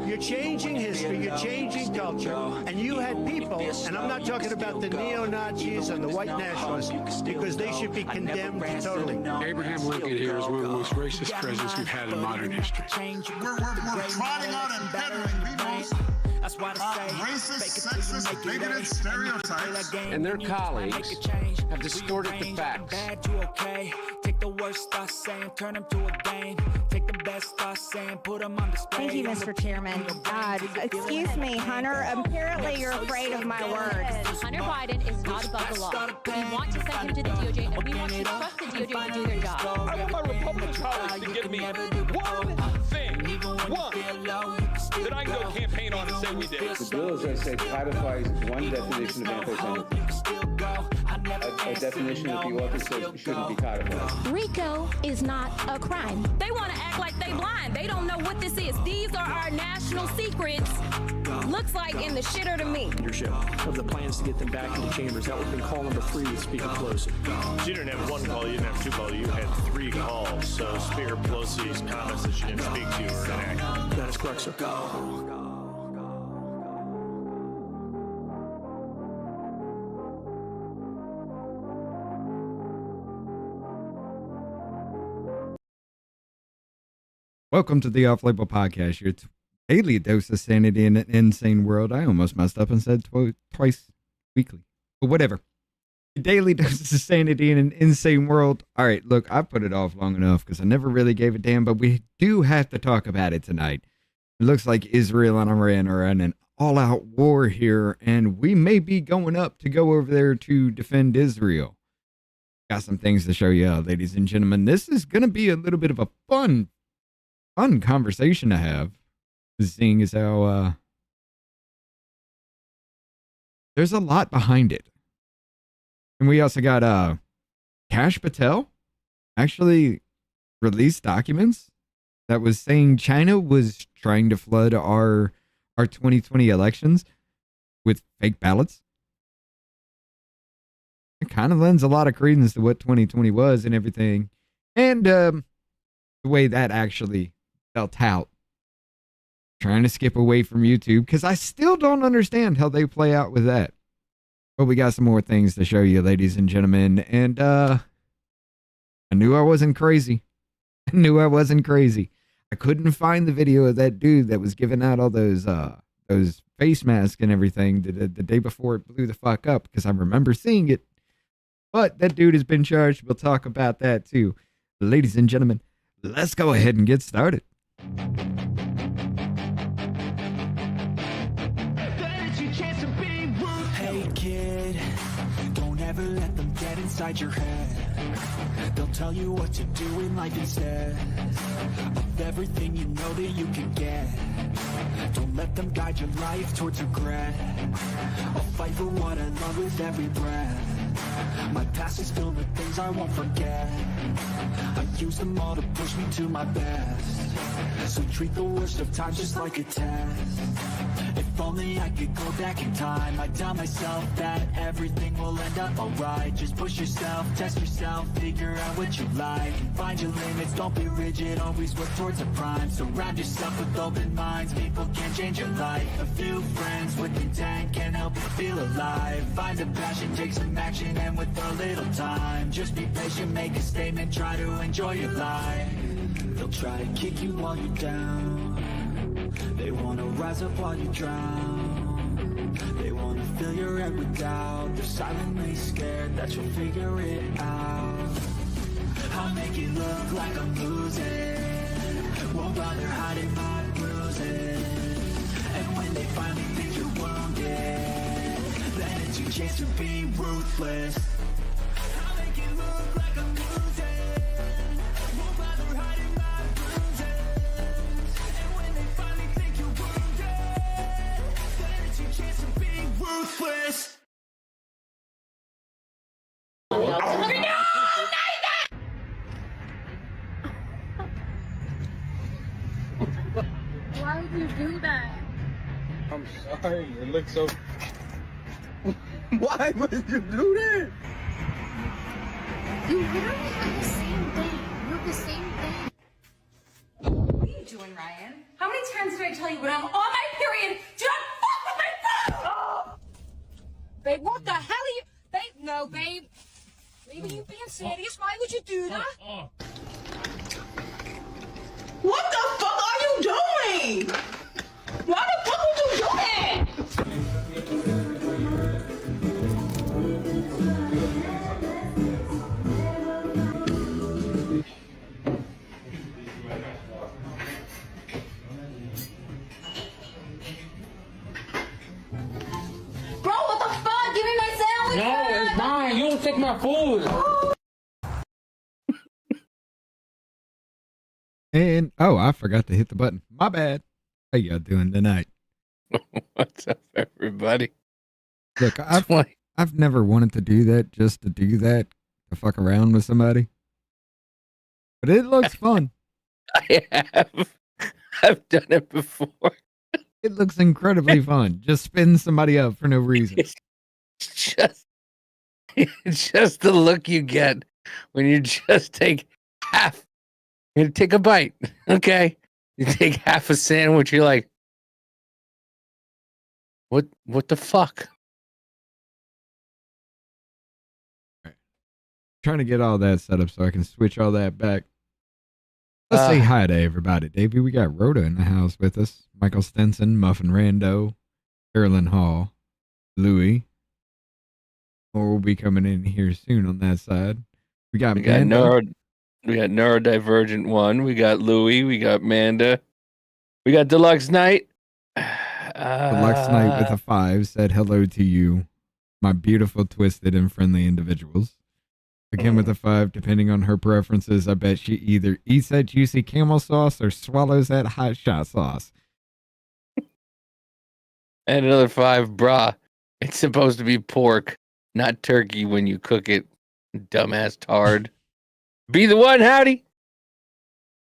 You're changing history, you're changing culture, and you had people, and I'm not talking about the neo-Nazis and the white nationalists, because they should be condemned totally. Abraham Lincoln here is one of the most racist presidents we've had in modern history. We're trotting out and peddling people's racist, sexist, bigoted stereotypes. And their colleagues have distorted the facts. Take the worst thoughts saying, turn them to a game. Take the best thoughts saying, put them on display. Thank you, Mr. Chairman. Excuse me, Hunter. Apparently you're afraid of my words. Hunter Biden is not above the law. We want to send him to the DOJ, and we want to trust the DOJ to do their job. I want my Republican colleagues to give me one thing, that I can go campaign on and say we did. The bill, as I said, codifies one definition of anti-Semitism. A definition that the author says shouldn't be codified. RICO is not a crime. They want to act like they blind. They don't know what this is. These are our national secrets. Looks like in the shitter to me. Leadership of the plans to get them back into chambers. That would have been call number 3 with Speaker Pelosi. So you didn't have one call, you didn't have 2 calls, you had 3 calls. So Speaker Pelosi's comments that she didn't speak to were inaccurate. That is correct, sir. Welcome to the Off-Label Podcast, your daily dose of sanity in an insane world. I almost messed up and said twice weekly, but whatever. Your daily dose of sanity in an insane world. All right, look, I put it off long enough because I never really gave a damn, but we do have to talk about it tonight. It looks like Israel and Iran are in an all-out war here, and we may be going up to go over there to defend Israel. Got some things to show you, ladies and gentlemen. This is going to be a little bit of a fun conversation to have, seeing as how there's a lot behind it. And we also got Kash Patel actually released documents that was saying China was trying to flood our 2020 elections with fake ballots. It kind of lends a lot of credence to what 2020 was and everything, and the way that actually felt out. Trying to skip away from YouTube because I still don't understand how they play out with that. But we got some more things to show you, ladies and gentlemen. And I knew I wasn't crazy. I couldn't find the video of that dude that was giving out all those face masks and everything the day before it blew the fuck up, because I remember seeing it. But that dude has been charged. We'll talk about that too. Ladies and gentlemen, let's go ahead and get started. Hey kid, don't ever let them get inside your head. They'll tell you what to do in life instead of everything you know that you can get. Don't let them guide your life towards regret. I'll fight for what I love with every breath. My past is filled with things I won't forget. I use them all to push me to my best. So treat the worst of times just like a test. If only I could go back in time, I'd tell myself that everything will end up alright. Just push yourself, test yourself, figure out what you like, and find your limits, don't be rigid, always work towards a prime. Surround yourself with open minds, people can change your life. A few friends with intent can help you feel alive. Find a passion, take some action, and with a little time, just be patient, make a statement, try to enjoy your life. They'll try to kick you while you're down. They wanna rise up while you drown. They wanna fill your head with doubt. They're silently scared that you'll figure it out. I'll make it look like I'm losing. Won't bother hiding my bruises. And when they finally think you're wounded, then it's your chance to be ruthless. I'll make it look like I'm losing. Won't bother hiding my bruises. And when they finally think you're wounded, then it's your chance to be ruthless. Why would you do that? I'm sorry, it looks so... Why would you do that? You literally have the same thing. You have the same thing. you doing, Ryan? How many times did I tell you when I'm on my period, do not fuck with my phone? Oh. Babe, what the hell are you? Babe, no, babe. Babe, are you being serious? Why would you do that? What the fuck are you doing? Why the fuck would you do that? Bro, what the fuck? Give me my sandwich. No, it's mine. You don't take my food. And I forgot to hit the button. My bad. How y'all doing tonight? What's up, everybody? Look, I've never wanted to do that just to do that, to fuck around with somebody. But it looks fun. I've done it before. It looks incredibly fun. Just spin somebody up for no reason. It's just the look you get when you just take half. You take a bite, okay? You take half a sandwich. You're like, what the fuck? Trying to get all that set up so I can switch all that back. Let's say hi to everybody. Davey, we got Rhoda in the house with us. Michael Stenson, Muffin Rando, Carolyn Hall, Louie. More will be coming in here soon on that side. We got Neurodivergent One. We got Louie. We got Manda. We got Deluxe Knight. Deluxe Knight with a 5 said hello to you, my beautiful, twisted, and friendly individuals. Again with a 5, depending on her preferences, I bet she either eats that juicy camel sauce or swallows that hot shot sauce. And another 5, brah. It's supposed to be pork, not turkey when you cook it, dumbass tard. Be the one, howdy.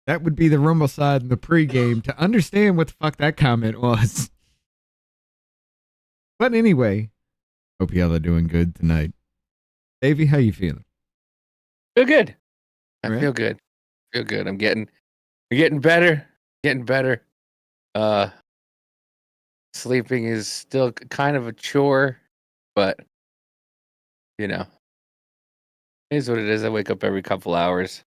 That would be the Rumble side in the pregame to understand what the fuck that comment was. But anyway, hope y'all are doing good tonight. Davey, how you feeling? Feel good. I feel good. Feel good. I'm getting better. Getting better. Sleeping is still kind of a chore, but you know, it is what it is. I wake up every couple hours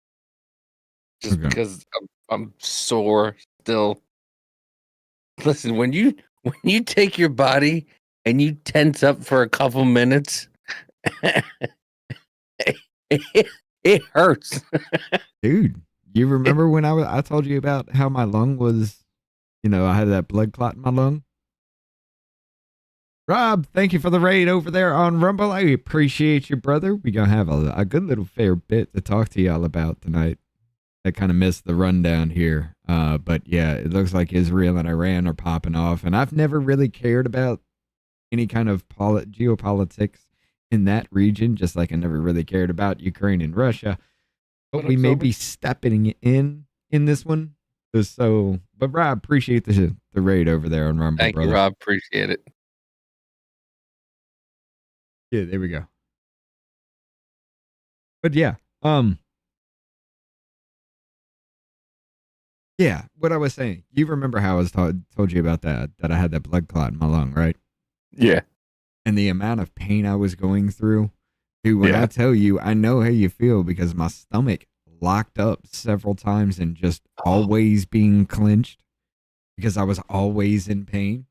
just because I'm sore still. Listen, when you take your body and you tense up for a couple minutes, it hurts. Dude, you remember when I told you about how my lung was, I had that blood clot in my lung? Rob, thank you for the raid over there on Rumble. I appreciate you, brother. We're going to have a good little fair bit to talk to y'all about tonight. I kind of missed the rundown here. But yeah, it looks like Israel and Iran are popping off. And I've never really cared about any kind of geopolitics in that region, just like I never really cared about Ukraine and Russia. But we may be stepping in this one. But Rob, appreciate the raid over there on Rumble, Thank brother. you, Rob. Appreciate it. Yeah, there we go. But yeah, yeah, what I was saying. You remember how I was told you about that I had that blood clot in my lung, right? Yeah. And the amount of pain I was going through. Dude, when I tell you, I know how you feel because my stomach locked up several times and just always being clenched because I was always in pain.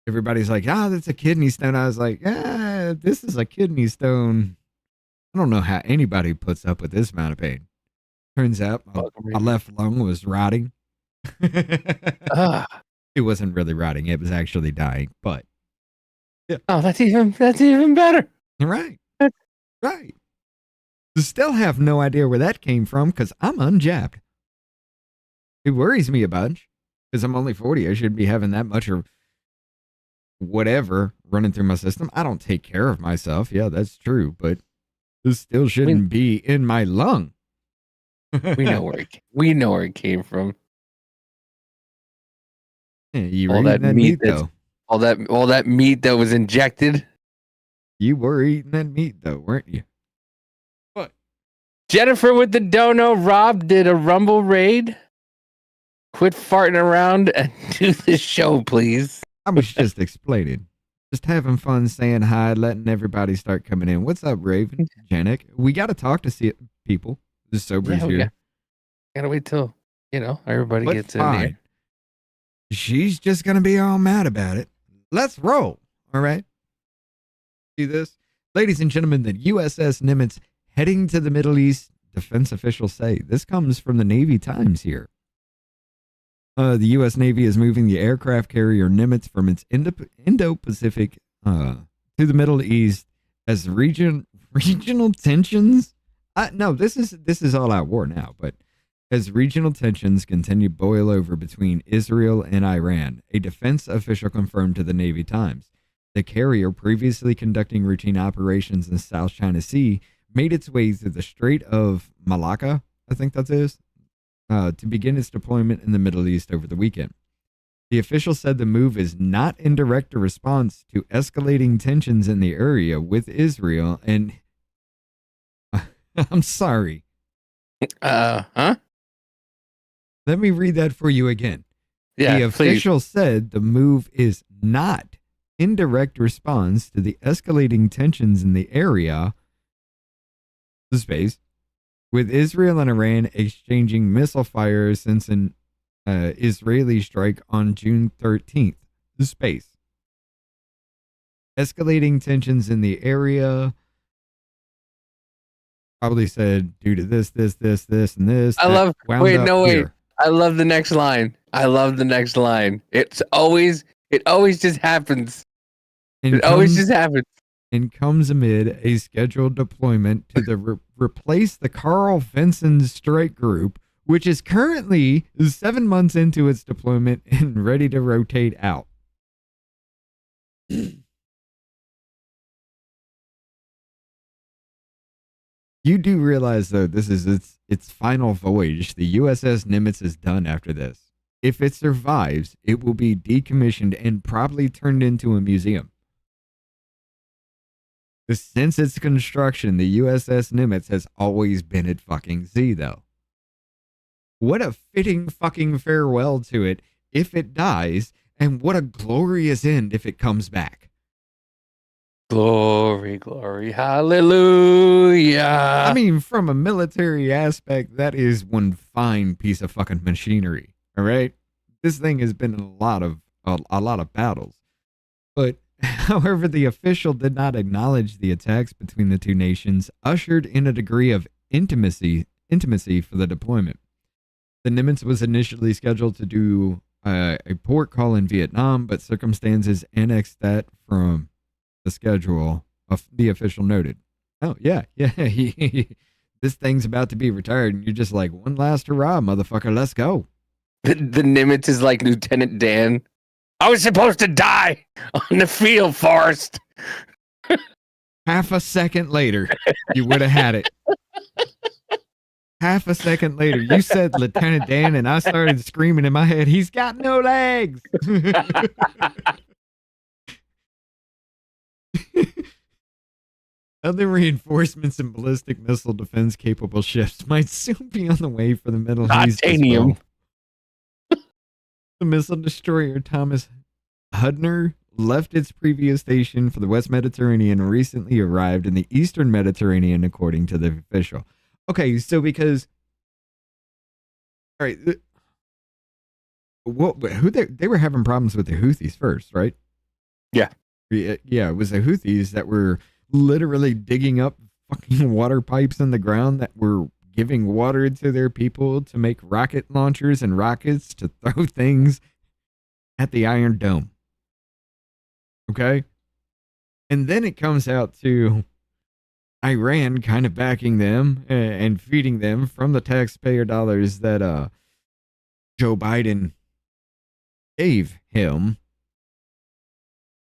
Everybody's like, that's a kidney stone. I was like, this is a kidney stone. I don't know how anybody puts up with this amount of pain. Turns out my left lung was rotting. It wasn't really rotting. It was actually dying, but yeah. Oh, that's even better. Right. Right. Still have no idea where that came from because I'm unjabbed. It worries me a bunch because I'm only 40. I shouldn't be having that much or whatever running through my system. I don't take care of myself. Yeah, that's true, but this still shouldn't be in my lung. we know where it came from. Yeah, you were eating that meat though. All that meat that was injected. You were eating that meat though, weren't you? What? Jennifer with the dono. Rob did a Rumble raid. quit farting around and do the show, please. I was just explaining. Just having fun, saying hi, letting everybody start coming in. What's up, Raven? Janik? We got to talk to people. The Sober's here. Gotta wait till, everybody gets in here. She's just going to be all mad about it. Let's roll. All right. See this? Ladies and gentlemen, the USS Nimitz heading to the Middle East, defense officials say. This comes from the Navy Times here. The U.S. Navy is moving the aircraft carrier Nimitz from its Indo-Pacific to the Middle East as regional tensions. No, this is all out war now, but as regional tensions continue to boil over between Israel and Iran, a defense official confirmed to the Navy Times. The carrier, previously conducting routine operations in the South China Sea, made its way through the Strait of Malacca, I think that is, to begin its deployment in the Middle East over the weekend. The official said the move is not in direct response to escalating tensions in the area with Israel and... I'm sorry. Huh? Let me read that for you again. Yeah, the official please. said the move is not in direct response to the escalating tensions in the area, the space, with Israel and Iran exchanging missile fire since an Israeli strike on June 13th, the space. Escalating tensions in the area, probably said due to this, and this. I love the next line. It always just happens. And comes amid a scheduled deployment to the replace the Carl Vinson strike group, which is currently 7 months into its deployment and ready to rotate out. You do realize, though, this is its final voyage. The USS Nimitz is done after this. If it survives, it will be decommissioned and probably turned into a museum. Since its construction, the USS Nimitz has always been at fucking sea, though. What a fitting fucking farewell to it if it dies, and what a glorious end if it comes back. Glory, glory, hallelujah. I mean, from a military aspect, that is one fine piece of fucking machinery. All right, this thing has been in a lot of battles, but however, the official did not acknowledge the attacks between the two nations, ushered in a degree of intimacy for the deployment. The Nimitz was initially scheduled to do a port call in Vietnam, but circumstances annexed that from the schedule, the official noted. Oh, yeah. This thing's about to be retired, and you're just like, one last hurrah, motherfucker, let's go. The Nimitz is like Lieutenant Dan. I was supposed to die on the field, Forrest. Half a second later, you would have had it. Half a second later, you said Lieutenant Dan, and I started screaming in my head, he's got no legs. Other reinforcements and ballistic missile defense capable ships might soon be on the way for the Middle East. Titanium. The missile destroyer Thomas Hudner left its previous station for the West Mediterranean and recently arrived in the Eastern Mediterranean, according to the official. Okay, so because... All right. Who they were having problems with the Houthis first, right? Yeah. Yeah, it was the Houthis that were literally digging up fucking water pipes in the ground that were giving water to their people to make rocket launchers and rockets to throw things at the Iron Dome. Okay? And then it comes out to Iran kind of backing them and feeding them from the taxpayer dollars that Joe Biden gave him.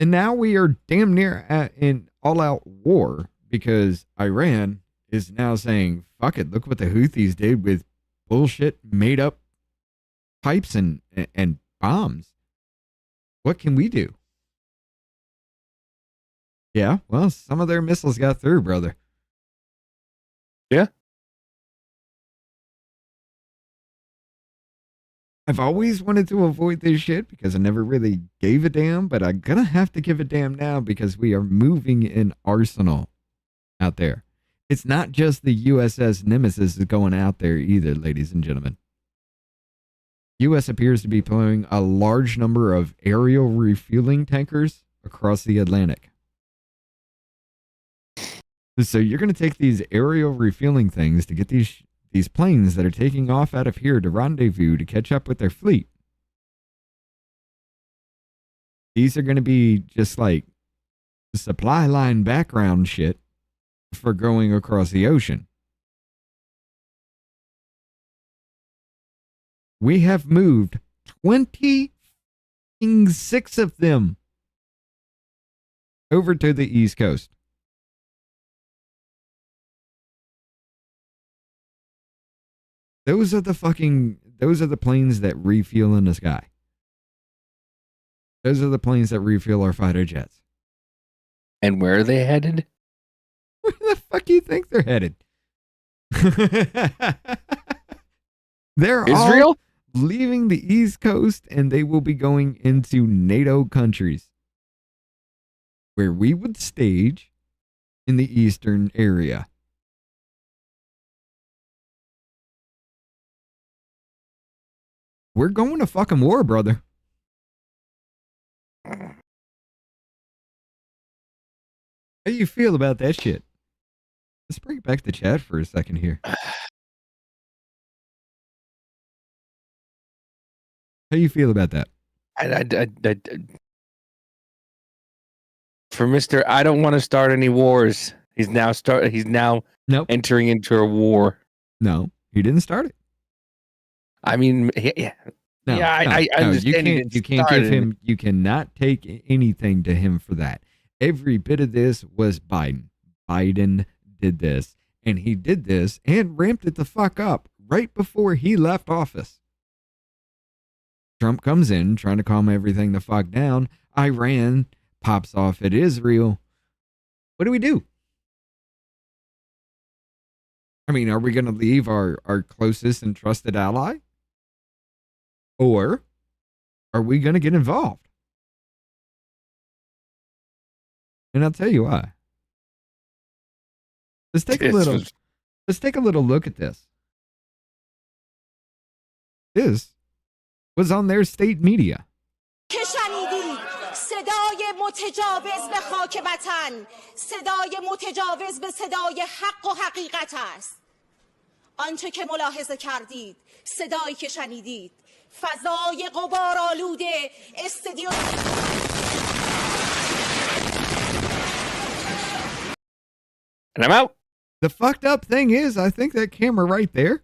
And now we are damn near in all-out war because Iran is now saying, fuck it, look what the Houthis did with bullshit made-up pipes and bombs. What can we do? Yeah, well, some of their missiles got through, brother. Yeah. I've always wanted to avoid this shit because I never really gave a damn, but I'm gonna have to give a damn now because we are moving an arsenal out there. It's not just the USS Nimitz is going out there either, ladies and gentlemen. U.S. appears to be deploying a large number of aerial refueling tankers across the Atlantic. So you're going to take these aerial refueling things to get these planes that are taking off out of here to rendezvous to catch up with their fleet. These are going to be just like supply line background shit for going across the ocean. We have moved 26 of them over to the East Coast. Those are the planes that refuel in the sky. Those are the planes that refuel our fighter jets. And where are they headed? Where the fuck do you think they're headed? They're Israel? all leaving the East Coast and they will be going into NATO countries where we would stage in the eastern area. We're going to fucking war, brother. How do you feel about that shit? Let's bring it back to chat for a second here. How do you feel about that? For Mr. I don't want to start any wars. He's now entering into a war. No, he didn't start it. I mean, I understand. You can't give him. You cannot take anything to him for that. Every bit of this was Biden. Biden did this, and he did this and ramped it the fuck up right before he left office. Trump comes in trying to calm everything the fuck down. Iran pops off at Israel. What do we do? I mean, are we going to leave our closest and trusted ally? Or are we going to get involved? And I'll tell you why. Let's take a little look at this. This was on their state media. صدای متجاوز به خاک وطن، صدای متجاوز به صدای حق و حقیقت است. آنچه که ملاحظه کردید، صدایی که شنیدید، فضای غبارآلود استودیو. And I'm out. The fucked up thing is, I think that camera right there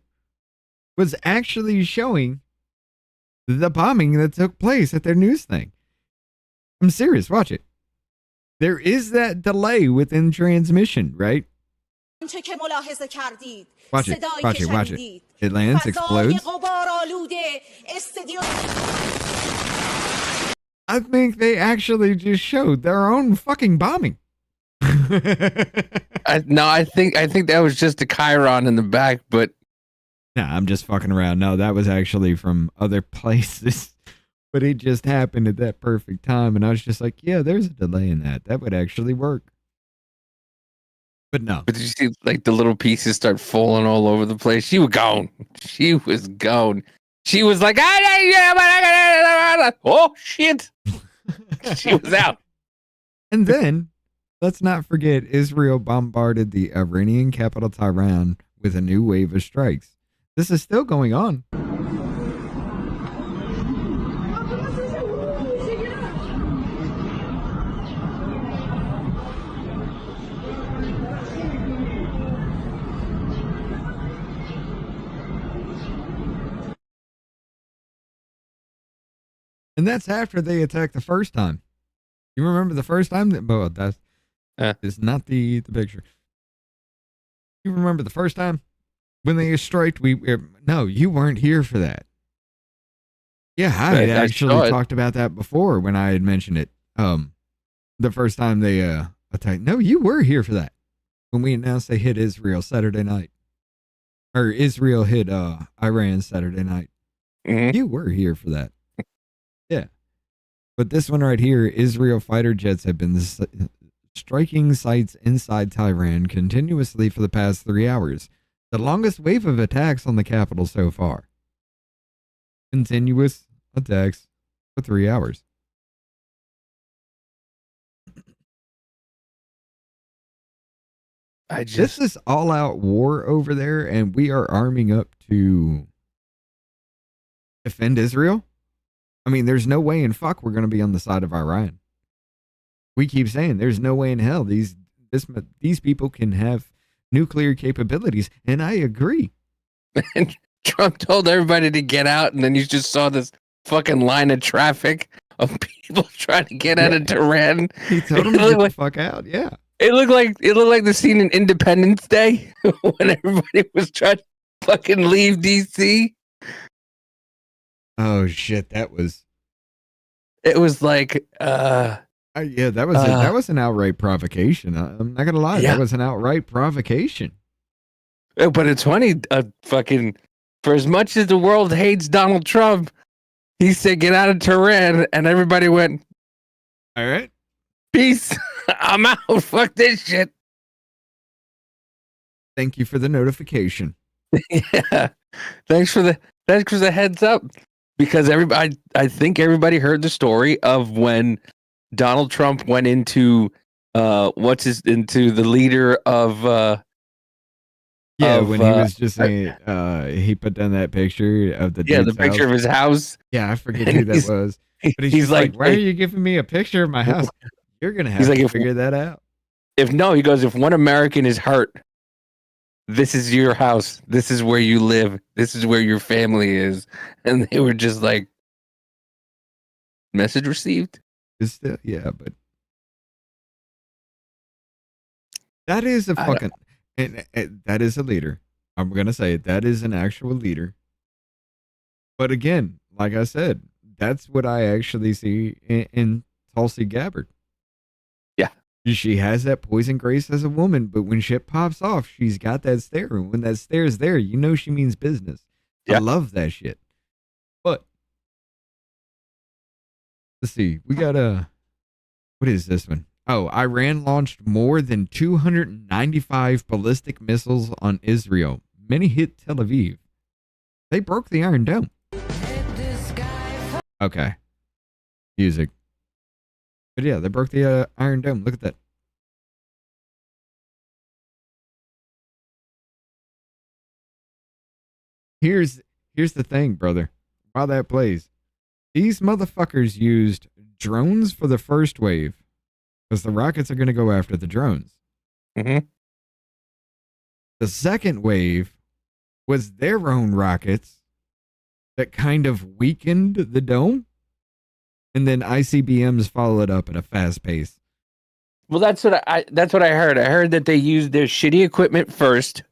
was actually showing the bombing that took place at their news thing. I'm serious. Watch it. There is that delay within transmission, right? Watch it. Watch it. Watch it. It lands, explodes. I think they actually just showed their own fucking bombing. I think that was just a chyron in the back, but nah, I'm just fucking around. No, that was actually from other places. But it just happened at that perfect time. And I was just like, yeah, there's a delay in that. That would actually work. But no. But did you see like the little pieces start falling all over the place? She was gone. She was gone. She was like, oh shit. She was out. And then, let's not forget, Israel bombarded the Iranian capital Tehran with a new wave of strikes. This is still going on. And that's after they attacked the first time. You remember the first time? That's is not the picture. You remember the first time when they striked? No, you weren't here for that. Yeah, I had actually talked about that before when I had mentioned it. The first time they attacked. No, you were here for that when we announced they hit Israel Saturday night, or Israel hit Iran Saturday night. You were here for that. Yeah. But this one right here, Israel fighter jets have been striking sites inside Tehran continuously for the past 3 hours. The longest wave of attacks on the capital so far. Continuous attacks for 3 hours. This is all out war over there, and we are arming up to defend Israel. I mean, there's no way in fuck we're going to be on the side of Iran. We keep saying there's no way in hell these people can have nuclear capabilities, and I agree. And Trump told everybody to get out, and then you just saw this fucking line of traffic of people trying to get out of Tehran. He told them to get the fuck out. Yeah. It looked like the scene in Independence Day when everybody was trying to fucking leave DC. Oh shit, that was. It was like, yeah, that was an outright provocation. I'm not gonna lie, that was an outright provocation. But it's funny, fucking, for as much as the world hates Donald Trump, he said get out of Tehran, and everybody went, all right, peace. I'm out. Fuck this shit. Thank you for the notification. Yeah. Thanks for the heads up. Because I think everybody heard the story of when Donald Trump went into into the leader of when he was just saying he put down that picture of the picture of his house. Yeah, I forget who that was. But he's like, why are you giving me a picture of my house? You're gonna have to figure that out. He goes, if one American is hurt, this is your house. This is where you live. This is where your family is. And they were just like, message received. Yeah, but that is a fucking, and that is a leader. I'm going to say it. That is an actual leader. But again, like I said, that's what I actually see in Tulsi Gabbard. She has that poison grace as a woman, but when shit pops off, she's got that stare. And when that stare's there, you know she means business. I love that shit. But let's see. We got what is this one? Oh, Iran launched more than 295 ballistic missiles on Israel. Many hit Tel Aviv. They broke the Iron Dome. Okay. Music. But yeah, they broke the Iron Dome. Look at that. Here's the thing, brother. While that plays, these motherfuckers used drones for the first wave because the rockets are going to go after the drones. Mm-hmm. The second wave was their own rockets that kind of weakened the dome. And then ICBMs followed up at a fast pace. Well, that's what I heard. I heard that they used their shitty equipment first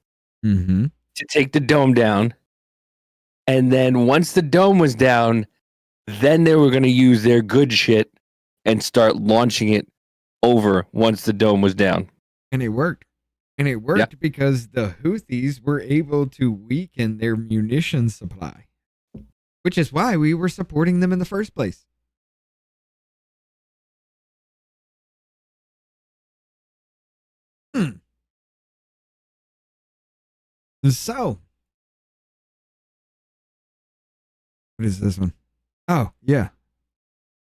to take the dome down. And then once the dome was down, then they were going to use their good shit and start launching it over once the dome was down. And it worked. And it worked because the Houthis were able to weaken their munition supply, which is why we were supporting them in the first place. So, what is this one? Oh, yeah.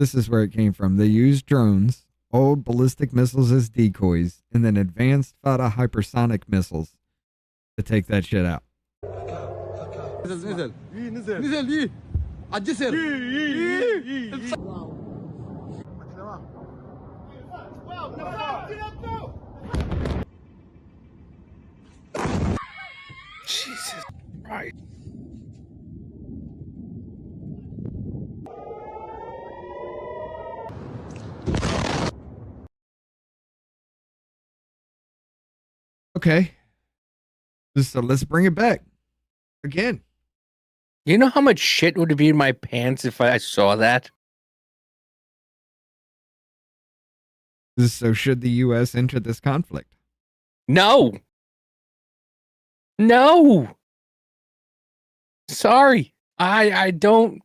This is where it came from. They used drones, old ballistic missiles as decoys, and then advanced Fata hypersonic missiles to take that shit out. Jesus Christ. Okay. So let's bring it back again. You know how much shit would be in my pants if I saw that? So should the U.S. enter this conflict? No. Sorry. I don't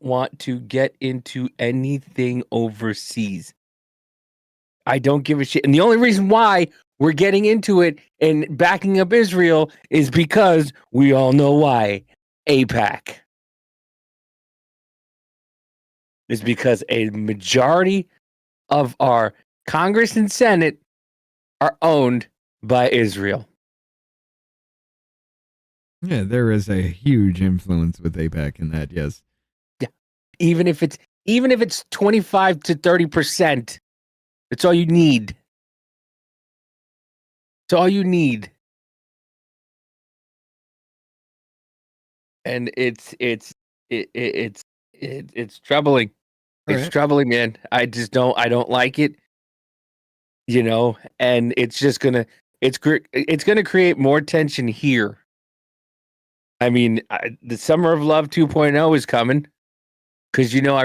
want to get into anything overseas. I don't give a shit. And the only reason why we're getting into it and backing up Israel is because we all know why. AIPAC. Is because a majority of our Congress and Senate are owned by Israel. Yeah, there is a huge influence with AIPAC in that, yes. Yeah. Even if it's 25 to 30%, that's all you need. It's all you need. And it's troubling. It's troubling, man. I don't like it. You know, and it's just gonna create more tension here. I mean, the Summer of Love 2.0 is coming because, you know,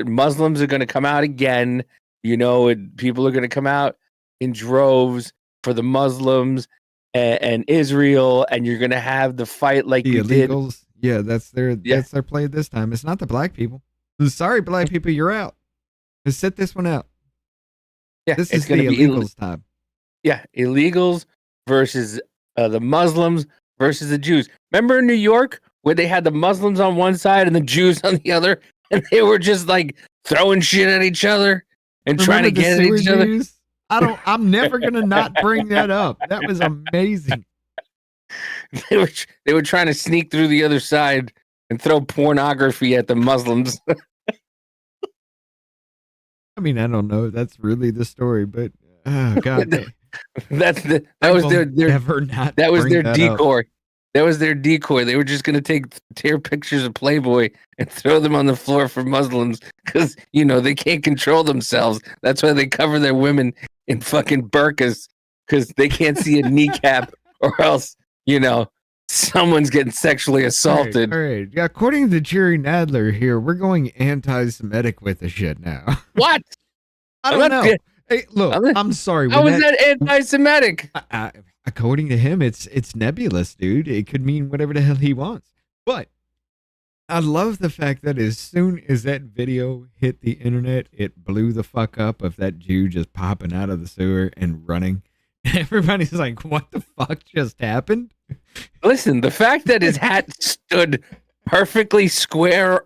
Muslims are going to come out again. You know, people are going to come out in droves for the Muslims and Israel, and you're going to have the fight like the you illegals. did. Yeah, that's their play this time. It's not the black people. Sorry, black people, you're out. Just sit this one out. Yeah, this is the illegals time. Yeah, illegals versus the Muslims versus the Jews. Remember in New York where they had the Muslims on one side and the Jews on the other, and they were just like throwing shit at each other and trying to get at each other. I'm never gonna not bring that up. That was amazing. They were trying to sneak through the other side and throw pornography at the Muslims. I mean, I don't know if that's really the story, but oh god, that was their decoy. That was their decoy. They were just gonna tear pictures of Playboy and throw them on the floor for Muslims because, you know, they can't control themselves. That's why they cover their women in fucking burqas, because they can't see a kneecap or else, you know, someone's getting sexually assaulted. All right. Yeah, according to Jerry Nadler here, we're going anti-Semitic with the shit now. What? I don't know. Hey, look, I'm sorry. How is that anti-Semitic? According to him, it's nebulous, dude. It could mean whatever the hell he wants. But I love the fact that as soon as that video hit the internet, it blew the fuck up of that Jew just popping out of the sewer and running. Everybody's like, what the fuck just happened? Listen, the fact that his hat stood perfectly square,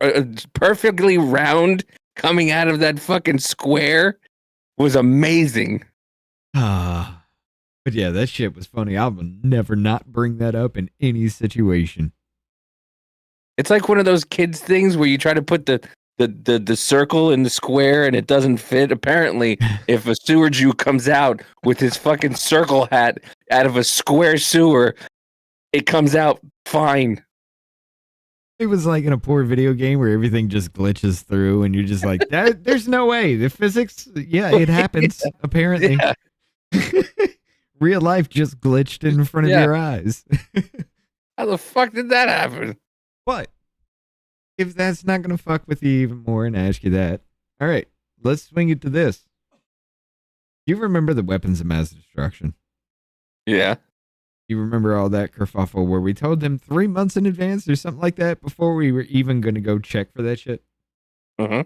perfectly round, coming out of that fucking square was amazing. But yeah, that shit was funny. I will never not bring that up in any situation. It's like one of those kids things where you try to put the circle in the square and it doesn't fit. Apparently, if a sewer Jew comes out with his fucking circle hat out of a square sewer, it comes out fine. It was like in a poor video game where everything just glitches through and you're just like, there's no way. The physics, yeah, it happens, apparently. Yeah. Real life just glitched in front of your eyes. How the fuck did that happen? But if that's not going to fuck with you even more and ask you that, all right, let's swing it to this. You remember the weapons of mass destruction? Yeah. You remember all that kerfuffle where we told them 3 months in advance or something like that before we were even going to go check for that shit? Uh-huh.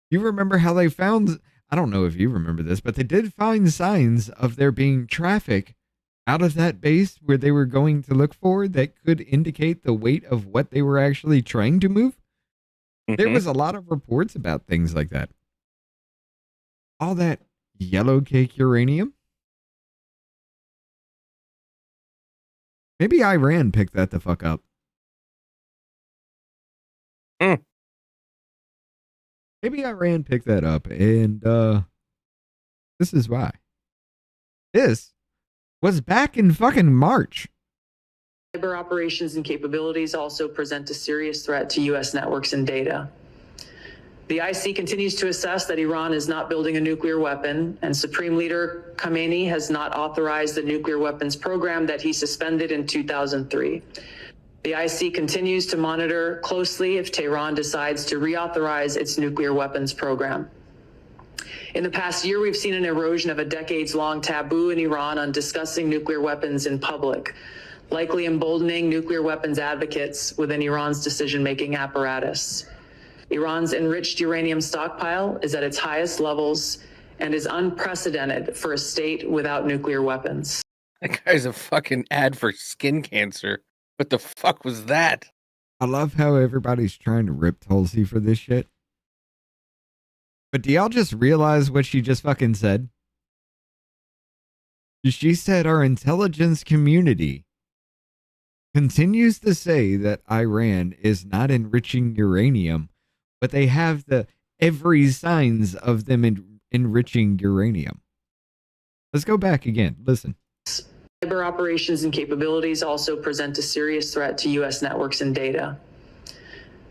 You remember how they found, I don't know if you remember this, but they did find signs of there being traffic out of that base where they were going to look for that could indicate the weight of what they were actually trying to move? Mm-hmm. There was a lot of reports about things like that. All that yellow cake uranium? Maybe Iran picked that the fuck up. Maybe Iran picked that up, and this is why. This was back in fucking March. Cyber operations and capabilities also present a serious threat to U.S. networks and data. The IC continues to assess that Iran is not building a nuclear weapon, and Supreme Leader Khamenei has not authorized the nuclear weapons program that he suspended in 2003. The IC continues to monitor closely if Tehran decides to reauthorize its nuclear weapons program. In the past year, we've seen an erosion of a decades-long taboo in Iran on discussing nuclear weapons in public. likely emboldening nuclear weapons advocates within Iran's decision-making apparatus. Iran's enriched uranium stockpile is at its highest levels and is unprecedented for a state without nuclear weapons. That guy's a fucking ad for skin cancer. What the fuck was that? I love how everybody's trying to rip Tulsi for this shit. But do y'all just realize what she just fucking said? She said our intelligence community continues to say that Iran is not enriching uranium, but they have every signs of them enriching uranium. Let's go back again. Listen. Cyber operations and capabilities also present a serious threat to U.S. networks and data.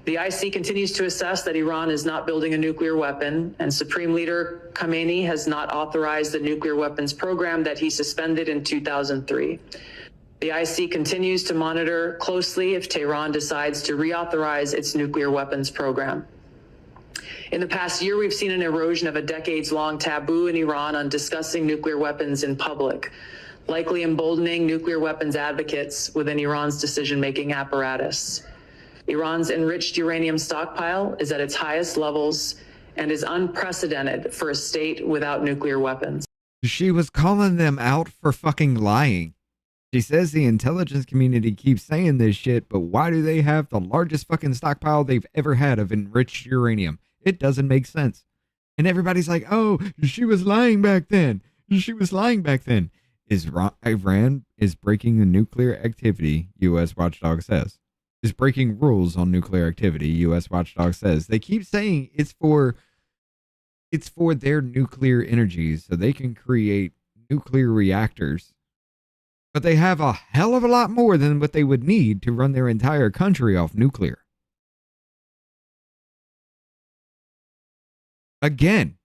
The IC continues to assess that Iran is not building a nuclear weapon, and Supreme Leader Khamenei has not authorized the nuclear weapons program that he suspended in 2003. The IC continues to monitor closely if Tehran decides to reauthorize its nuclear weapons program. In the past year, we've seen an erosion of a decades-long taboo in Iran on discussing nuclear weapons in public, likely emboldening nuclear weapons advocates within Iran's decision-making apparatus. Iran's enriched uranium stockpile is at its highest levels and is unprecedented for a state without nuclear weapons. She was calling them out for fucking lying. She says the intelligence community keeps saying this shit, but why do they have the largest fucking stockpile they've ever had of enriched uranium? It doesn't make sense. And everybody's like, oh, she was lying back then. She was lying back then. Iran is breaking the nuclear activity, U.S. watchdog says. Is breaking rules on nuclear activity, U.S. watchdog says. They keep saying it's for their nuclear energy so they can create nuclear reactors. But they have a hell of a lot more than what they would need to run their entire country off nuclear. Again,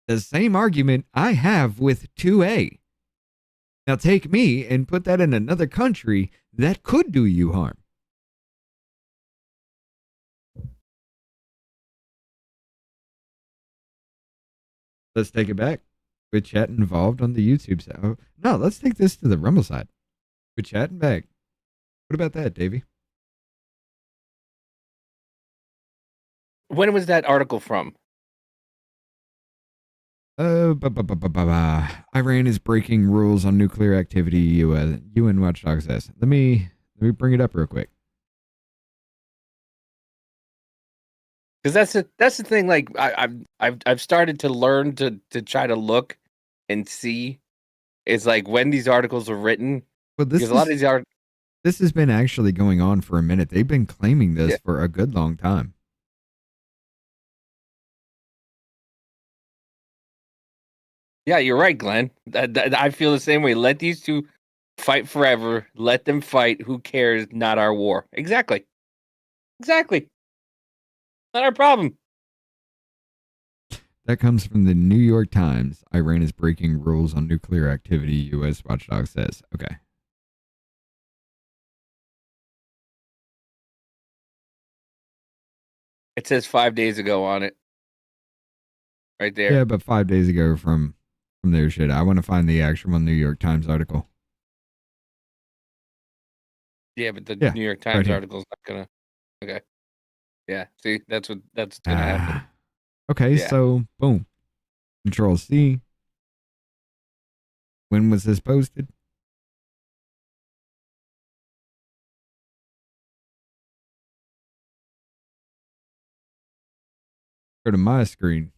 the same argument I have with 2A. Now take me and put that in another country that could do you harm. Let's take it back. With chat involved on the YouTube side. Oh, no, let's take this to the Rumble side. With chatting back. What about that, Davey? When was that article from? Iran is breaking rules on nuclear activity, UN watchdog says. Let me bring it up real quick. Because that's the thing. Like I've started to learn to try to look and see. It's like when these articles were written. Well, because a lot of these are. This has been actually going on for a minute. They've been claiming this for a good long time. Yeah, you're right, Glenn. I feel the same way. Let these two fight forever. Let them fight. Who cares? Not our war. Exactly. Not our problem. That comes from the New York Times. Iran is breaking rules on nuclear activity, U.S. watchdog says. Okay. It says 5 days ago on it. Right there. Yeah, but 5 days ago from their shit. I want to find the actual New York Times article. Yeah, but the New York Times article is not gonna. Okay. Yeah. See, that's what's gonna happen. Okay, so boom. Control C. When was this posted? Go to my screen.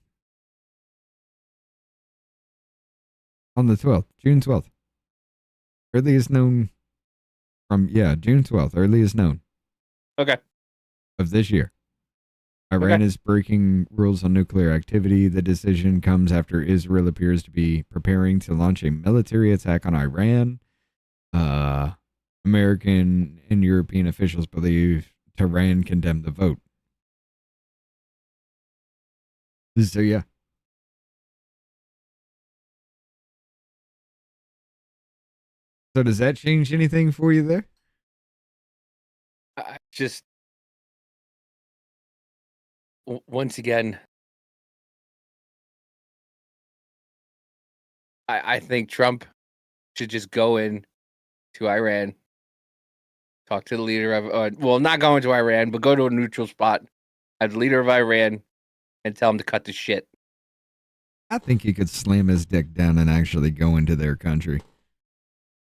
On the 12th, June 12th. Earliest known from, June 12th, earliest known. Okay. Of this year. Iran is breaking rules on nuclear activity. The decision comes after Israel appears to be preparing to launch a military attack on Iran. American and European officials believe Tehran condemned the vote. So, yeah. So does that change anything for you there? Just once again, I think Trump should just go in to Iran talk to the leader of, well, not going to Iran, but go to a neutral spot, have the leader of Iran, and tell him to cut the shit. I think he could slam his dick down and actually go into their country.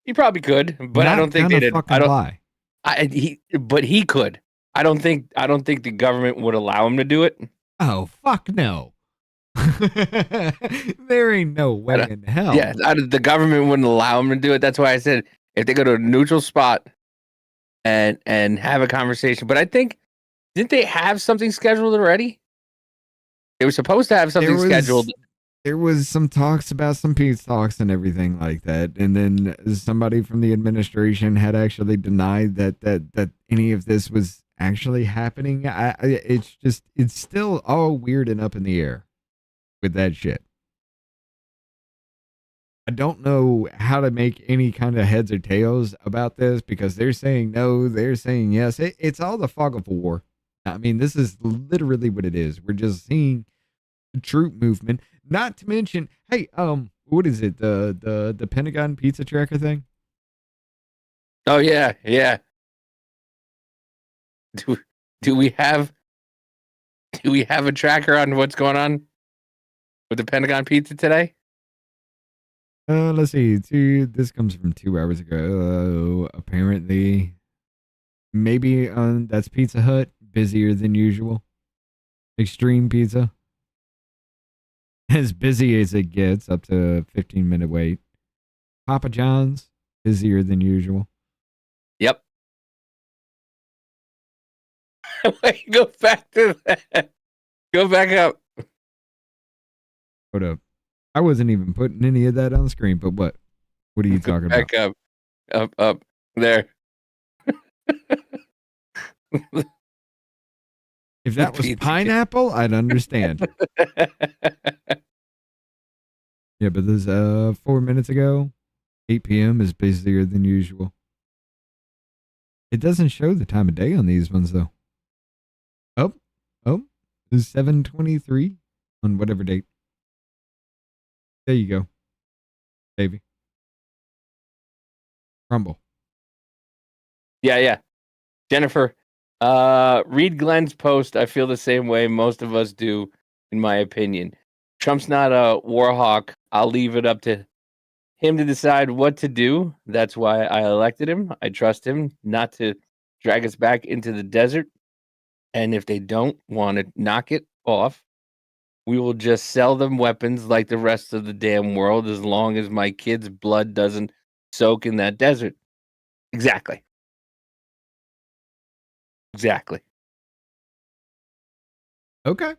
He probably could, but I don't think they did. I don't. Lie. But he could. I don't think the government would allow him to do it. Oh fuck no! There ain't no way in hell. Yeah, the government wouldn't allow him to do it. That's why I said if they go to a neutral spot and have a conversation. But I think didn't they have something scheduled already? They were supposed to have something scheduled. There was some talks about some peace talks and everything like that, and then somebody from the administration had actually denied that any of this was actually happening. It's still all weird and up in the air with that shit. I don't know how to make any kind of heads or tails about this because they're saying no, they're saying yes. It's all the fog of war. I mean, this is literally what it is. We're just seeing troop movement. Not to mention, hey, what is it? The Pentagon pizza tracker thing? Oh yeah. Do we have a tracker on what's going on with the Pentagon pizza today? Let's see. This comes from 2 hours ago. Apparently, maybe that's Pizza Hut, busier than usual. Extreme Pizza. As busy as it gets, up to 15-minute wait. Papa John's, busier than usual. Yep. Wait, go back to that. Go back up. Hold up. I wasn't even putting any of that on the screen, but what? What are you talking about? Back up. There. If that was pineapple, I'd understand. Yeah, but this 4 minutes ago, 8 p.m. is busier than usual. It doesn't show the time of day on these ones, though. Oh, it's 7:23 on whatever date. There you go, baby. Crumble. Yeah. Jennifer, read Glenn's post. I feel the same way most of us do, in my opinion. Trump's not a war hawk. I'll leave it up to him to decide what to do. That's why I elected him. I trust him not to drag us back into the desert. And if they don't want to knock it off, we will just sell them weapons like the rest of the damn world as long as my kid's blood doesn't soak in that desert. Exactly. Okay.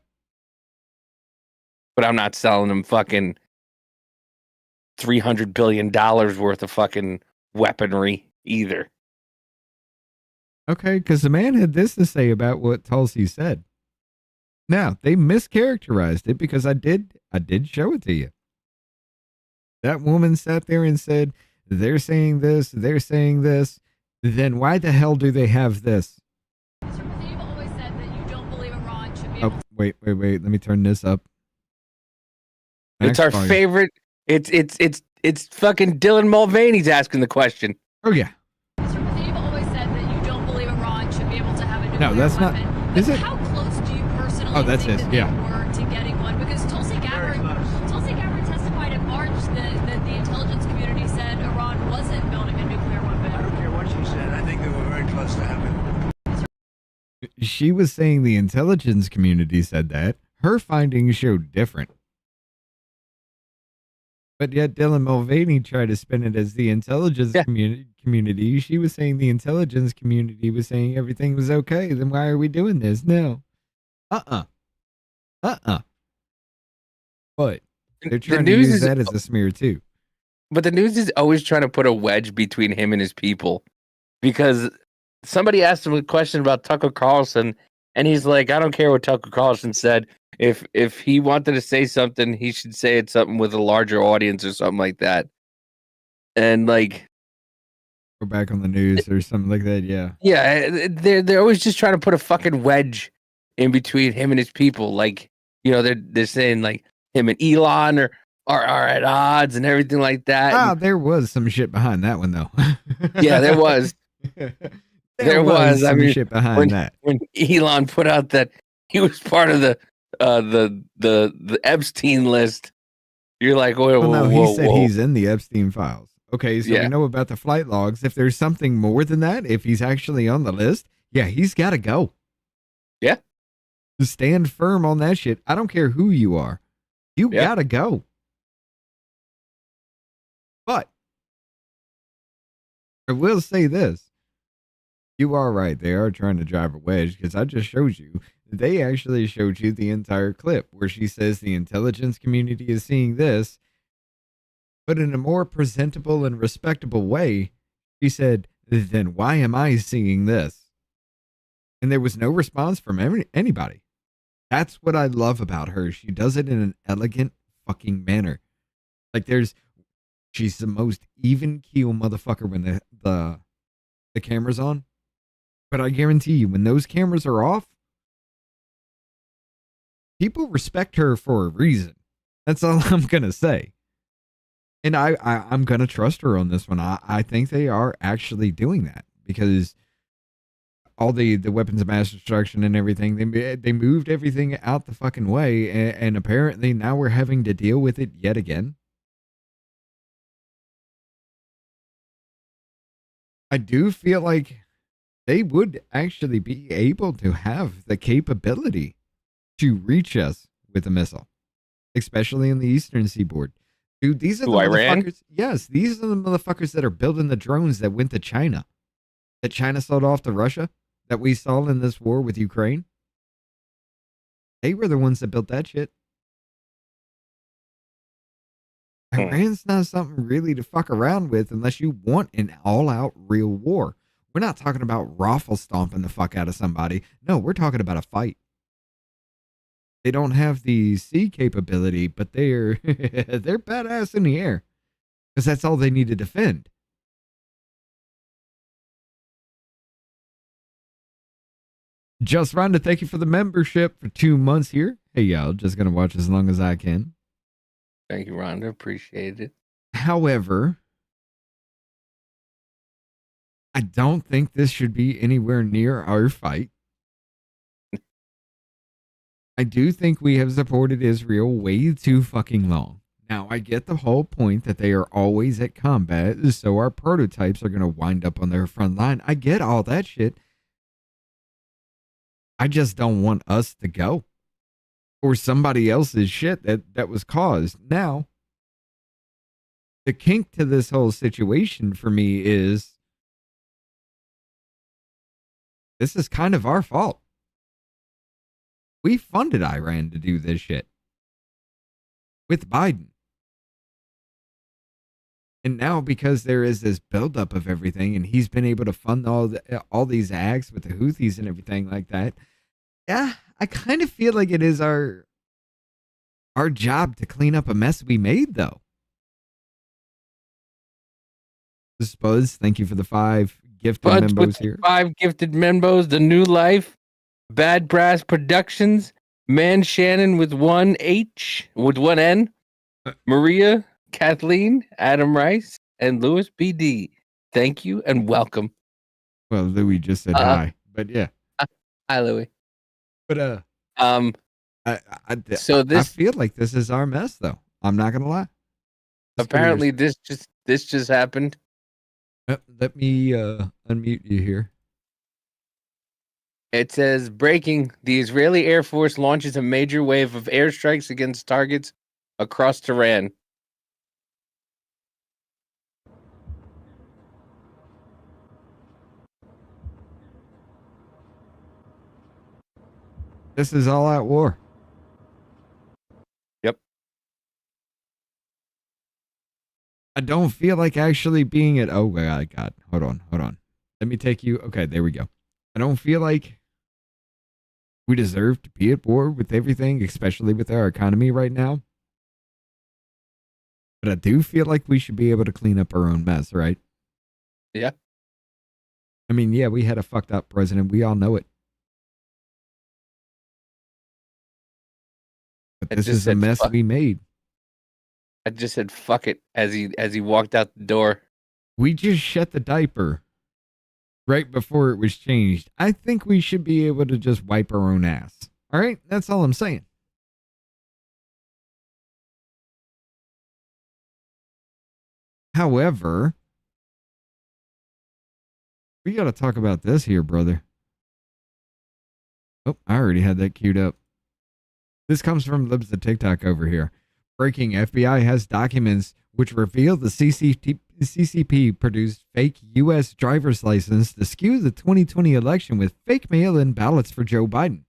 But I'm not selling them fucking $300 billion worth of fucking weaponry either. Okay, because the man had this to say about what Tulsi said. Now, they mischaracterized it because I did show it to you. That woman sat there and said, they're saying this. Then why the hell do they have this? They've always said that you don't believe Iran should be. Oh, wait. Let me turn this up. It's our favorite. It's fucking Dylan Mulvaney's asking the question. Oh, yeah. They've always said that you don't believe Iran should be able to have a nuclear No, that's weapon. not. Is it? How close do you personally that's think it. that Yeah. they were to getting one? Because Tulsi Gabbard testified in March that the intelligence community said Iran wasn't building a nuclear weapon. I don't care what she said. I think they were very close to having it. She was saying the intelligence community said that. Her findings showed different. But yet Dylan Mulvaney tried to spin it as the intelligence community. She was saying the intelligence community was saying everything was okay. Then why are we doing this? No. But they're trying to use that as a smear too. But the news is always trying to put a wedge between him and his people. Because somebody asked him a question about Tucker Carlson, and he's like, I don't care what Tucker Carlson said. If he wanted to say something, he should say it something with a larger audience or something like that. And like, go back on the news or something like that. Yeah. Yeah, they're always just trying to put a fucking wedge in between him and his people. Like, you know, they're saying like him and Elon are at odds and everything like that. Ah, there was some shit behind that one though. Yeah, there was. There was. I some mean, shit behind that. When Elon put out that he was part of the Epstein list, you're like, whoa, Well, no, whoa, he whoa, said whoa. he's in the Epstein files. Okay, so Yeah. we know about the flight logs. If there's something more than that, if he's actually on the list, yeah, he's got to go. Yeah. Stand firm on that shit. I don't care who you are. You got to go. But I will say this. You are right. They are trying to drive a wedge because I just showed you. They actually showed you the entire clip where she says the intelligence community is seeing this, but in a more presentable and respectable way. She said, then why am I seeing this? And there was no response from anybody. That's what I love about her. She does it in an elegant fucking manner. Like she's the most even keel motherfucker when the camera's on. But I guarantee you, when those cameras are off, people respect her for a reason. That's all I'm gonna say. And I'm gonna trust her on this one. I think they are actually doing that because all the weapons of mass destruction and everything, they moved everything out the fucking way, and apparently now we're having to deal with it yet again. I do feel like they would actually be able to have the capability to reach us with a missile, especially in the eastern seaboard. Dude, these are the Iran? motherfuckers. Yes, these are the motherfuckers that are building the drones that went to China, that China sold off to Russia, that we saw in this war with Ukraine. They were the ones that built that shit. Iran's not something really to fuck around with unless you want an all-out real war. We're not talking about raffle stomping the fuck out of somebody. No, we're talking about a fight. They don't have the sea capability, but they're badass in the air because that's all they need to defend. Just Rhonda, thank you for the membership for 2 months here. Hey, y'all, just going to watch as long as I can. Thank you, Rhonda. Appreciate it. However, I don't think this should be anywhere near our fight. I do think we have supported Israel way too fucking long. Now, I get the whole point that they are always at combat, so our prototypes are going to wind up on their front line. I get all that shit. I just don't want us to go. Or somebody else's shit that was caused. Now, the kink to this whole situation for me is this is kind of our fault. We funded Iran to do this shit with Biden. And now because there is this buildup of everything and he's been able to fund all these acts with the Houthis and everything like that, yeah, I kind of feel like it is our job to clean up a mess we made, though. Buzz, thank you for the 5 gifted members here. 5 gifted members, the new life, Bad Brass Productions, Man Shannon with 1 H, with 1 N, Maria, Kathleen, Adam Rice, and Louis BD. Thank you and welcome. Well, Louis just said hi, but yeah. Hi, Louis. But so I feel like this is our mess, though. I'm not gonna lie. Apparently, this just happened. Let me unmute you here. It says breaking: the Israeli Air Force launches a major wave of airstrikes against targets across Tehran. This is all out war. Yep. I don't feel like actually being at. Oh my God! Hold on. Let me take you. Okay, there we go. I don't feel like we deserve to be at war with everything, especially with our economy right now. But I do feel like we should be able to clean up our own mess, right? Yeah. I mean, yeah, we had a fucked up president. We all know it. But this is a mess we made. I just said fuck it as he walked out the door. We just shut the diaper right before it was changed, I think we should be able to just wipe our own ass. All right? That's all I'm saying. However, we got to talk about this here, brother. Oh, I already had that queued up. This comes from Libs of TikTok over here. Breaking: FBI has documents which reveal the CCP produced fake U.S. driver's license to skew the 2020 election with fake mail-in ballots for Joe Biden.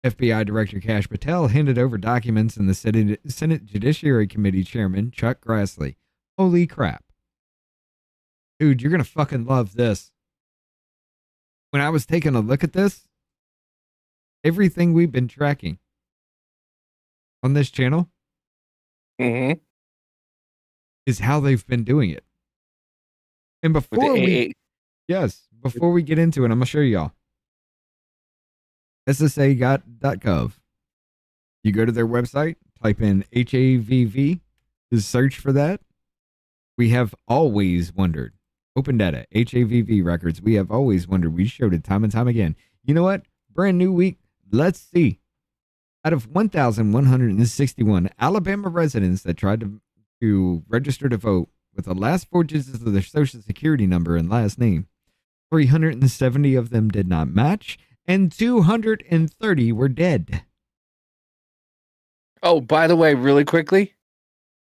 FBI Director Kash Patel handed over documents in the Senate Judiciary Committee Chairman Chuck Grassley. Holy crap. Dude, you're going to fucking love this. When I was taking a look at this, everything we've been tracking on this channel is how they've been doing it. And before we get into it, I'm going to show y'all. SSA.gov. You go to their website, type in HAVV, to search for that. We have always wondered. Open data, HAVV records. We have always wondered. We showed it time and time again. You know what? Brand new week. Let's see. Out of 1,161 Alabama residents that tried to register to vote with the last four digits of their social security number and last name, 370 of them did not match, and 230 were dead. Oh, by the way, really quickly,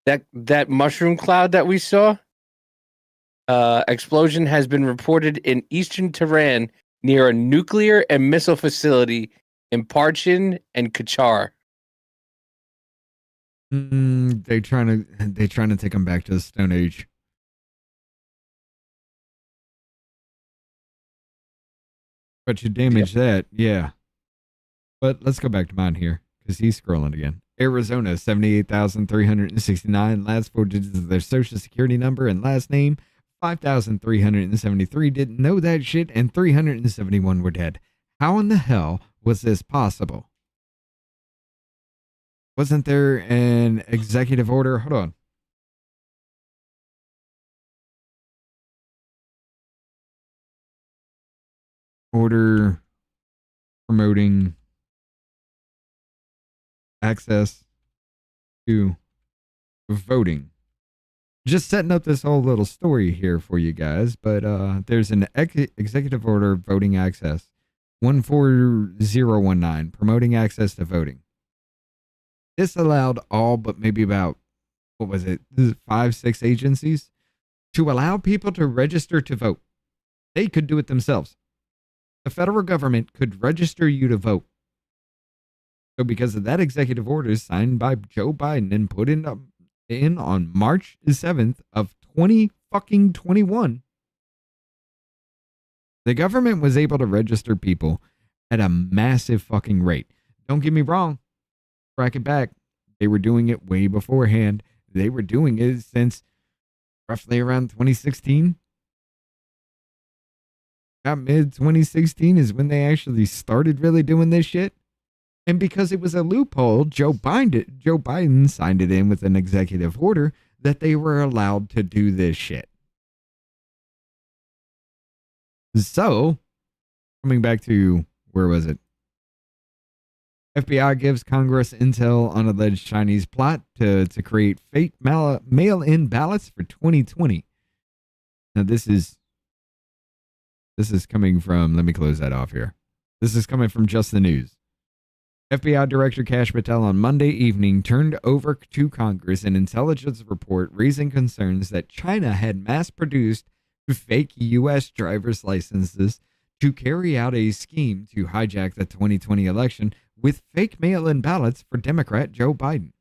that mushroom cloud that we saw, explosion has been reported in eastern Tehran near a nuclear and missile facility in Parchin and Kachar. They trying to take them back to the Stone Age. But you damage that, yeah. But let's go back to mine here, because he's scrolling again. Arizona, 78,369. Last four digits of their social security number and last name. 5,373 didn't know that shit, and 371 were dead. How in the hell was this possible? Wasn't there an executive order? Hold on. Order promoting access to voting. Just setting up this whole little story here for you guys, but there's an executive order voting access 14019 promoting access to voting. This allowed all but maybe about, 5-6 agencies to allow people to register to vote. They could do it themselves. The federal government could register you to vote. So because of that executive order signed by Joe Biden and put in on March 7th of 2021, the government was able to register people at a massive fucking rate. Don't get me wrong. Track it back. They were doing it way beforehand. They were doing it since roughly around 2016. About mid 2016 is when they actually started really doing this shit. And because it was a loophole, Joe Biden signed it in with an executive order that they were allowed to do this shit. So, coming back to, where was it? FBI gives Congress intel on alleged Chinese plot to create fake mail-in ballots for 2020. Now, this is coming from, let me close that off here. This is coming from Just the News. FBI Director Kash Patel on Monday evening turned over to Congress an intelligence report raising concerns that China had mass-produced fake U.S. driver's licenses to carry out a scheme to hijack the 2020 election with fake mail-in ballots for Democrat Joe Biden.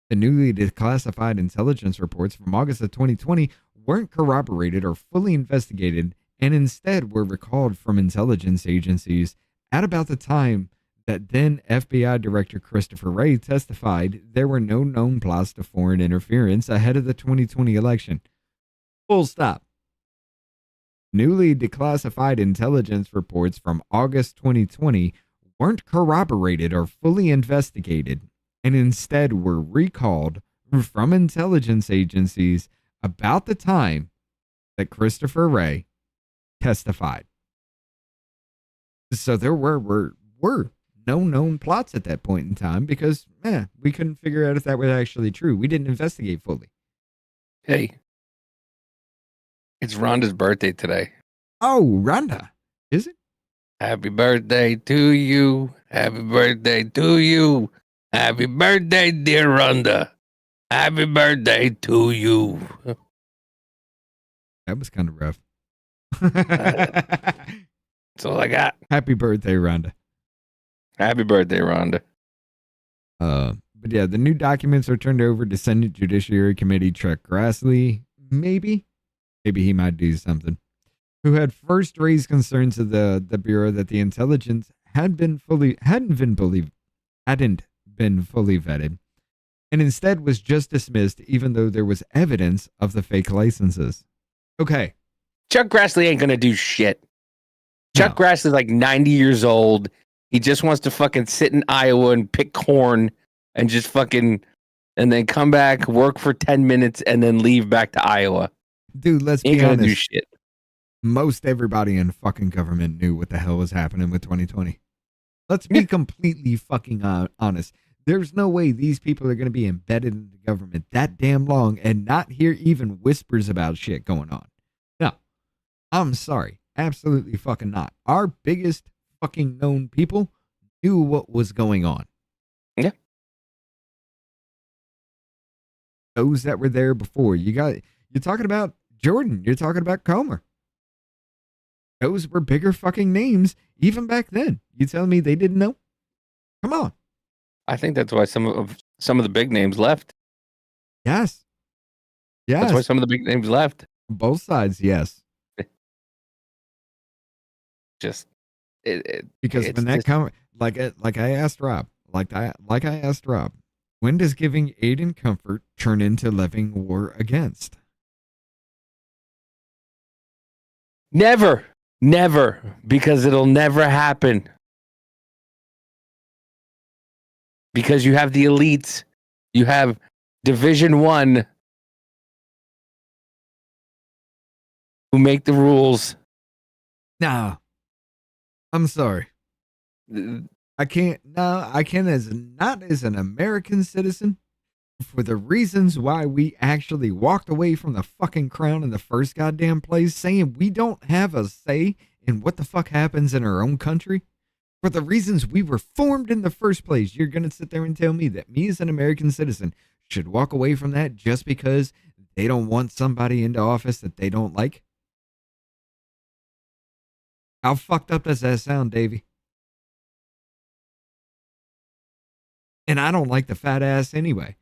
The newly declassified intelligence reports from August of 2020 weren't corroborated or fully investigated, and instead were recalled from intelligence agencies at about the time that then FBI Director Christopher Wray testified there were no known plots to foreign interference ahead of the 2020 election. Full stop. Newly declassified intelligence reports from August 2020 weren't corroborated or fully investigated, and instead were recalled from intelligence agencies about the time that Christopher Wray testified. So there were no known plots at that point in time because we couldn't figure out if that was actually true. We didn't investigate fully. Hey, it's Rhonda's birthday today. Oh, Rhonda, is it? Happy birthday to you. Happy birthday to you. Happy birthday, dear Rhonda. Happy birthday to you. That was kind of rough. That's all I got. Happy birthday, Rhonda. Happy birthday, Rhonda. But yeah, the new documents are turned over to Senate Judiciary Committee Chuck Grassley. Maybe he might do something. Who had first raised concerns to the Bureau that the intelligence hadn't been fully vetted, and instead was just dismissed, even though there was evidence of the fake licenses. Okay, Chuck Grassley ain't gonna do shit. Chuck Grassley's like 90 years old. He just wants to fucking sit in Iowa and pick corn and just fucking, and then come back, work for 10 minutes, and then leave back to Iowa. Dude, let's Ain't be gonna honest. do shit. Most everybody in fucking government knew what the hell was happening with 2020. Let's be completely fucking honest. There's no way these people are going to be embedded in the government that damn long and not hear even whispers about shit going on. No, I'm sorry. Absolutely fucking not. Our biggest fucking known people knew what was going on. Yeah. Those that were there before. You're talking about Jordan. You're talking about Comer. Those were bigger fucking names even back then. You telling me they didn't know? Come on. I think that's why some of the big names left. Yes. Yes. That's why some of the big names left. Both sides, yes. Just because when that comes, like I asked Rob, when does giving aid and comfort turn into levying war against? Never, because it'll never happen. Because you have the elites, you have Division 1 who make the rules. No, I'm sorry. I can't as an American citizen, for the reasons why we actually walked away from the fucking crown in the first goddamn place, saying we don't have a say in what the fuck happens in our own country, for the reasons we were formed in the first place. You're going to sit there and tell me that me as an American citizen should walk away from that just because they don't want somebody into office that they don't like? How fucked up does that sound, Davey? And I don't like the fat ass anyway.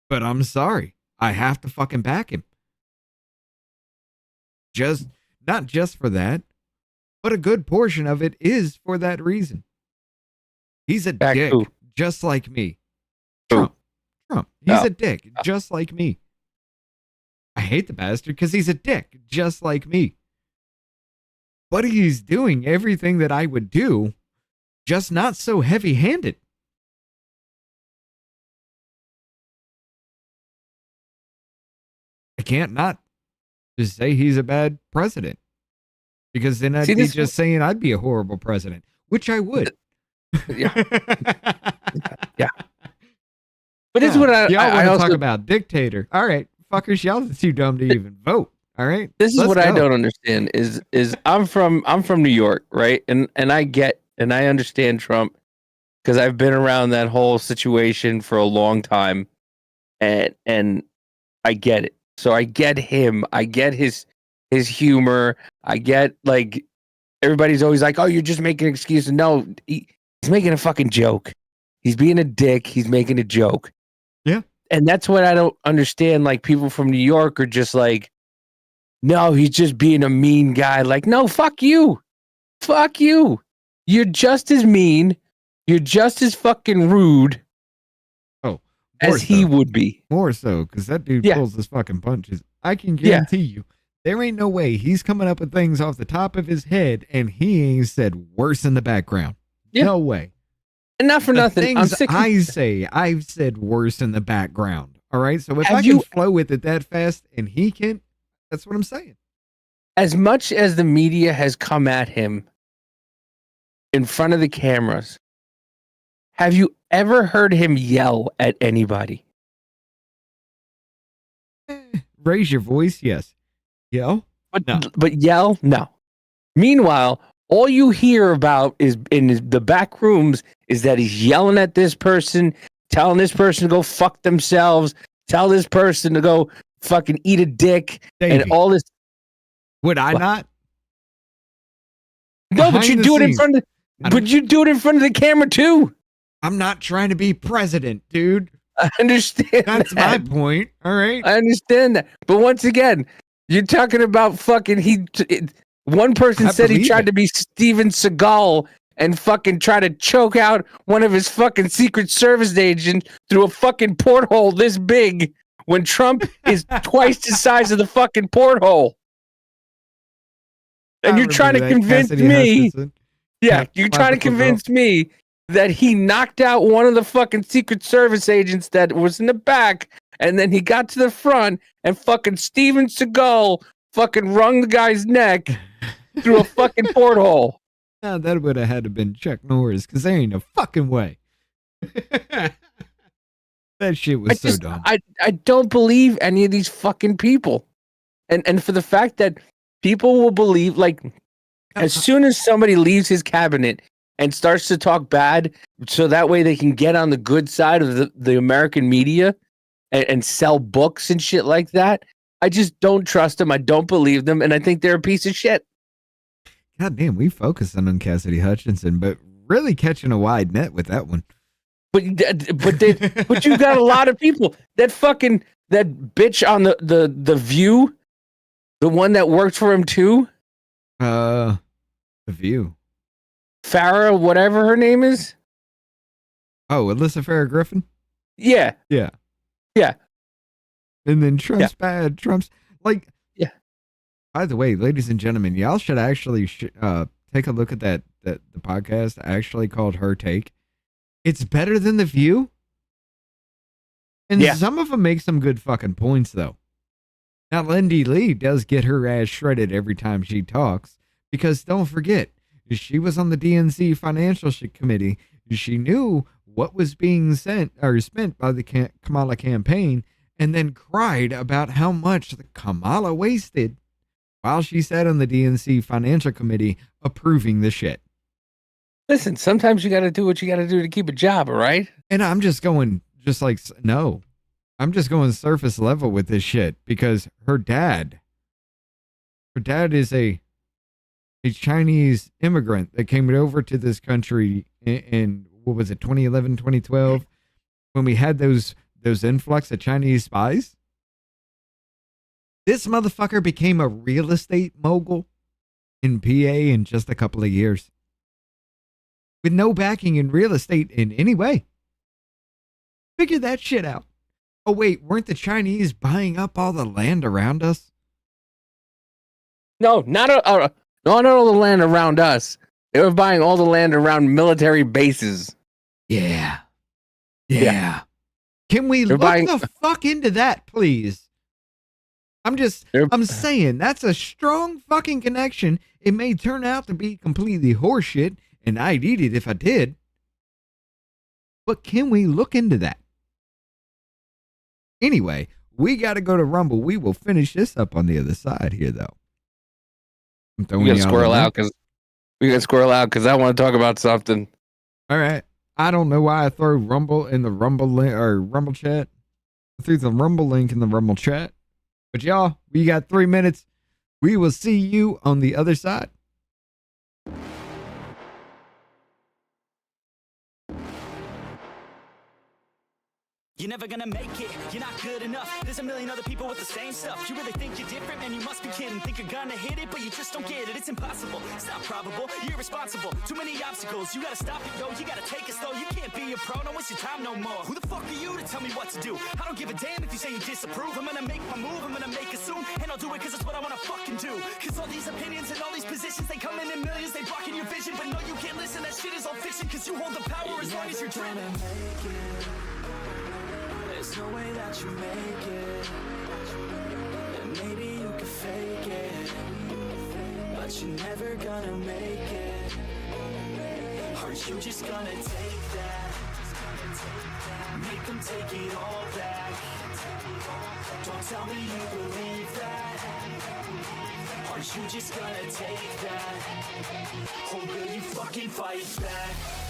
But I'm sorry. I have to fucking back him. Not just for that, but a good portion of it is for that reason. He's a dick, just like me. Trump. He's a dick, just like me. I hate the bastard because he's a dick, just like me. But he's doing everything that I would do, just not so heavy-handed. I can't not just say he's a bad president, because then I'd be just saying I'd be a horrible president, which I would. Yeah. But it's what y'all want to also talk about dictator. All right, fuckers, y'all are too dumb to even vote. All right. This is what I don't understand is I'm from New York, right? And I get and I understand Trump because I've been around that whole situation for a long time, and I get it. So I get him. I get his humor. I get, like, everybody's always like, "Oh, you're just making excuses." No, he's making a fucking joke. He's being a dick. He's making a joke. Yeah. And that's what I don't understand. Like, people from New York are just like, "No, he's just being a mean guy." Like, no, fuck you. Fuck you. You're just as mean. You're just as fucking rude. As he would be. More so, because that dude pulls his fucking punches. I can guarantee you, there ain't no way he's coming up with things off the top of his head and he ain't said worse in the background. Yeah. No way. And not for nothing. I've said worse in the background. All right. So if I can flow with it that fast and he can, that's what I'm saying. as much as the media has come at him in front of the cameras, have you ever heard him yell at anybody? Raise your voice, yes. Yell? But yell? No. Meanwhile, all you hear about is in the back rooms is that he's yelling at this person, telling this person to go fuck themselves, tell this person to go fucking eat a dick, Davey, and all this. Would I not? No, but you do it in front of. But you do it in front of the camera too. I'm not trying to be president, dude. I understand. That's my point. All right. I understand that. But once again, you're talking about fucking one person said he tried to be Steven Seagal and fucking try to choke out one of his fucking Secret Service agents through a fucking porthole this big when Trump is twice the size of the fucking porthole. And you're trying to convince me. Yeah, you're trying to convince me that he knocked out one of the fucking Secret Service agents that was in the back, and then he got to the front, and fucking Steven Seagal fucking wrung the guy's neck through a fucking porthole. No, that would have had to been Chuck Norris, because there ain't no fucking way. That shit was so dumb. I don't believe any of these fucking people. And for the fact that people will believe, like, as soon as somebody leaves his cabinet and starts to talk bad, so that way they can get on the good side of the American media and sell books and shit like that, I just don't trust them. I don't believe them. And I think they're a piece of shit. God damn, we focusing on Cassidy Hutchinson, but really catching a wide net with that one. But you got a lot of people. That bitch on the View, the one that worked for him too. The View. Farrah, whatever her name is. Oh, Alyssa Farrah Griffin? Yeah. Yeah. Yeah. And then Trump's bad. Trump's like. Yeah. By the way, ladies and gentlemen, y'all should actually take a look at the podcast actually called Her Take. It's better than The View. And some of them make some good fucking points, though. Now, Lindy Lee does get her ass shredded every time she talks, because don't forget, she was on the DNC Financial Committee. She knew what was being spent by the Kamala campaign, and then cried about how much the Kamala wasted while she sat on the DNC Financial Committee approving the shit. Listen, sometimes you got to do what you got to do to keep a job, all right? And I'm just going, no. I'm just going surface level with this shit, because her dad is a Chinese immigrant that came over to this country in what was it, 2011, 2012, when we had those influx of Chinese spies. This motherfucker became a real estate mogul in PA in just a couple of years, with no backing in real estate in any way. Figure that shit out. Oh, wait, weren't the Chinese buying up all the land around us? No, not all the land around us. They were buying all the land around military bases. Yeah. Can we look the fuck into that, please? I'm saying that's a strong fucking connection. It may turn out to be completely horseshit, and I'd eat it if I did. But can we look into that? Anyway, we got to go to Rumble. We will finish this up on the other side here, though. We got to squirrel out because I want to talk about something. All right. I don't know why I throw Rumble in the Rumble link or Rumble chat. I threw the Rumble link in the Rumble chat. But y'all, we got 3 minutes. We will see you on the other side. You're never gonna make it, you're not good enough. There's a million other people with the same stuff. You really think you're different, man, you must be kidding. Think you're gonna hit it, but you just don't get it. It's impossible, it's not probable, you're irresponsible. Too many obstacles, you gotta stop it, yo. You gotta take it slow, you can't be a pro, don't waste your time no more. Who the fuck are you to tell me what to do? I don't give a damn if you say you disapprove. I'm gonna make my move, I'm gonna make it soon. And I'll do it cause it's what I wanna fucking do. Cause all these opinions and all these positions, they come in millions, they blocking your vision. But no, you can't listen, that shit is all fiction. Cause you hold the power as long as you're dreaming. There's no way that you make it, and maybe you can fake it. but you're never gonna make it. Aren't you just gonna take that? Make them take it all back. Don't tell me you believe that. Aren't you just gonna take that? Or will you fucking fight back?